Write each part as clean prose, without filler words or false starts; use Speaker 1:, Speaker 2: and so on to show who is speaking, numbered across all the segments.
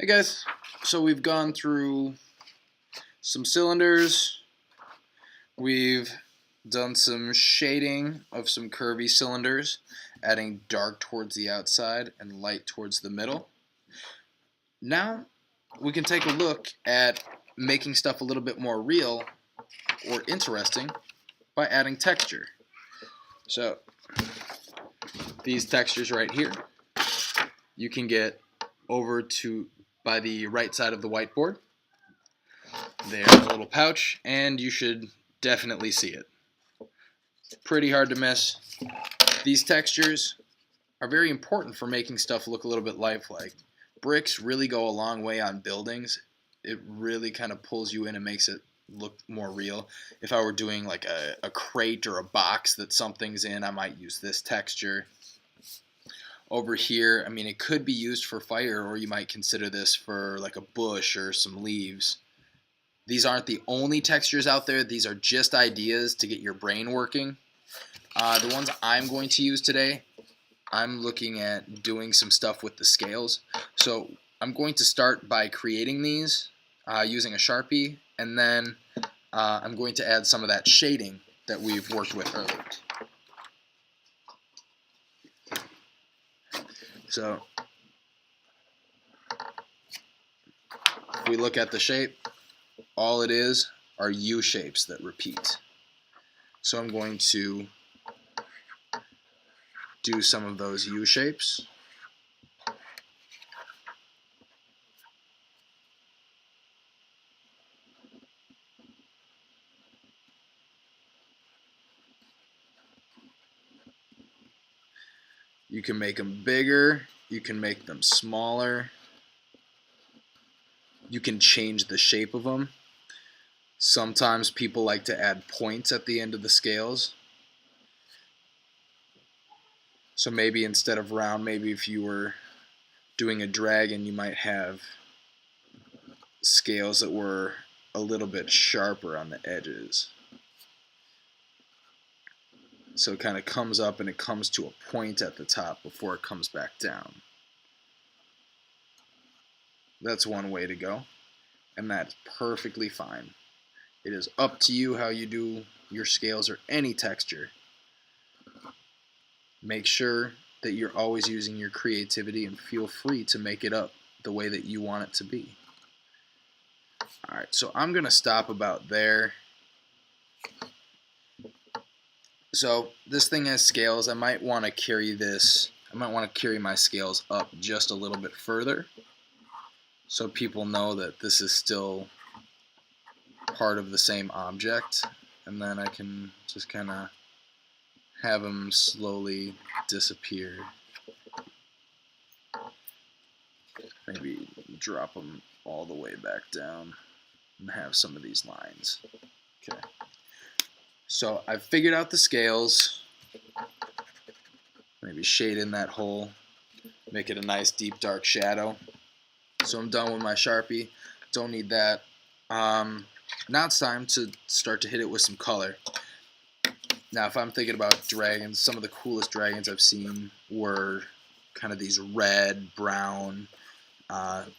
Speaker 1: Hey guys, so we've gone through some cylinders, we've done some shading of some curvy cylinders, adding dark towards the outside and light towards the middle. Now we can take a look at making stuff a little bit more real or interesting by adding texture. So these textures right here, you can get over to by the right side of the whiteboard. They're in a little pouch, and you should definitely see it. Pretty hard to miss. These textures are very important for making stuff look a little bit lifelike. Bricks really go a long way on buildings. It really kind of pulls you in and makes it look more real. If I were doing like a crate or a box that something's in, I might use this texture. Over here, I mean, it could be used for fire, or you might consider this for like a bush or some leaves. These aren't the only textures out there. These are just ideas to get your brain working. The ones I'm going to use today, I'm looking at doing some stuff with the scales. So I'm going to start by creating these using a Sharpie, and then I'm going to add some of that shading that we've worked with earlier. So if we look at the shape, all it is are U shapes that repeat. So I'm going to do some of those U shapes. You can make them bigger, you can make them smaller, you can change the shape of them. Sometimes people like to add points at the end of the scales. So maybe instead of round, maybe if you were doing a dragon, you might have scales that were a little bit sharper on the edges. So it kind of comes up and it comes to a point at the top before it comes back down. That's one way to go, and that's perfectly fine. It is up to you how you do your scales or any texture. Make sure that you're always using your creativity and feel free to make it up the way that you want it to be. Alright, so I'm going to stop about there. So this thing has scales. I might want to carry my scales up just a little bit further so people know that this is still part of the same object, and then I can just kind of have them slowly disappear. Maybe drop them all the way back down and have some of these lines. Okay. So I've figured out the scales. Maybe shade in that hole. Make it a nice deep dark shadow. So I'm done with my Sharpie. Don't need that. Now it's time to start to hit it with some color. Now if I'm thinking about dragons, some of the coolest dragons I've seen were kind of these red, brown,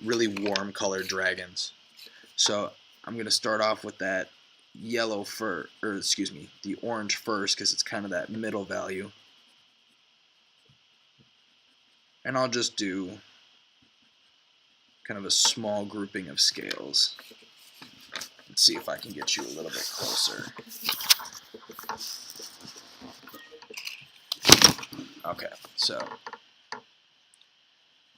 Speaker 1: really warm colored dragons. So I'm going to start off with that yellow the orange first, because it's kind of that middle value. And I'll just do kind of a small grouping of scales. Let's see if I can get you a little bit closer. Okay, so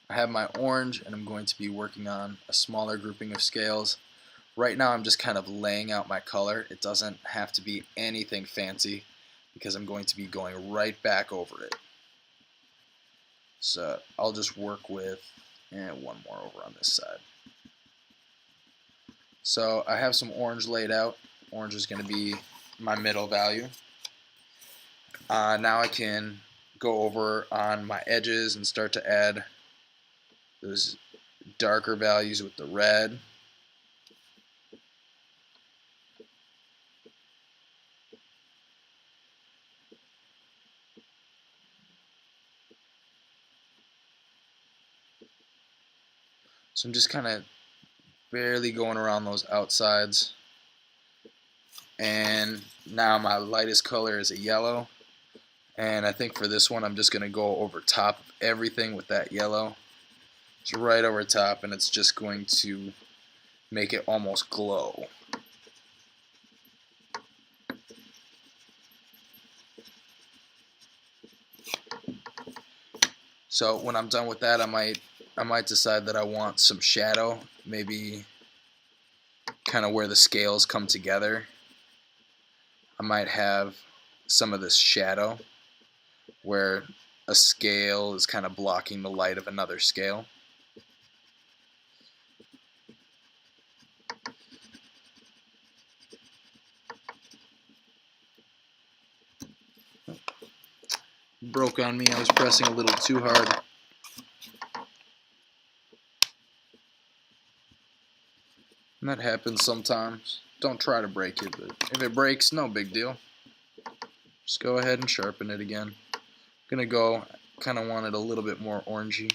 Speaker 1: I have my orange, and I'm going to be working on a smaller grouping of scales. Right now I'm just kind of laying out my color. It doesn't have to be anything fancy because I'm going to be going right back over it. So I'll just work with one more over on this side. So I have some orange laid out. Orange is going to be my middle value. Now I can go over on my edges and start to add those darker values with the red. So I'm just kind of barely going around those outsides. And now my lightest color is a yellow. And I think for this one I'm just going to go over top of everything with that yellow. It's right over top, and it's just going to make it almost glow. So when I'm done with that, I might decide that I want some shadow, maybe kind of where the scales come together. I might have some of this shadow where a scale is kind of blocking the light of another scale. Broke on me, I was pressing a little too hard. And that happens sometimes. Don't try to break it, but if it breaks, no big deal. Just go ahead and sharpen it again. I'm gonna go, kind of want it a little bit more orangey.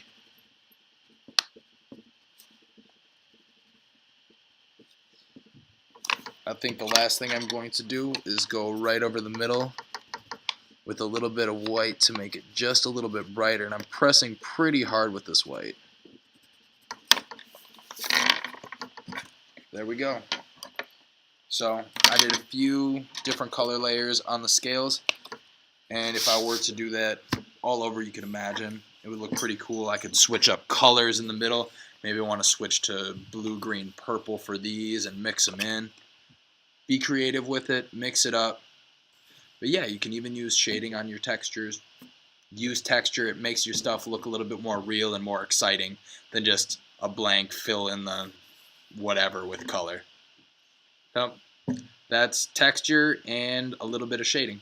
Speaker 1: I think the last thing I'm going to do is go right over the middle with a little bit of white to make it just a little bit brighter, and I'm pressing pretty hard with this white. There we go. So I did a few different color layers on the scales, and if I were to do that all over, you can imagine it would look pretty cool. I could switch up colors in the middle. Maybe I want to switch to blue, green, purple for these and mix them in. Be creative with it, mix it up. But yeah, you can even use shading on your textures. Use texture, it makes your stuff look a little bit more real and more exciting than just a blank fill in the whatever with color. So that's texture and a little bit of shading.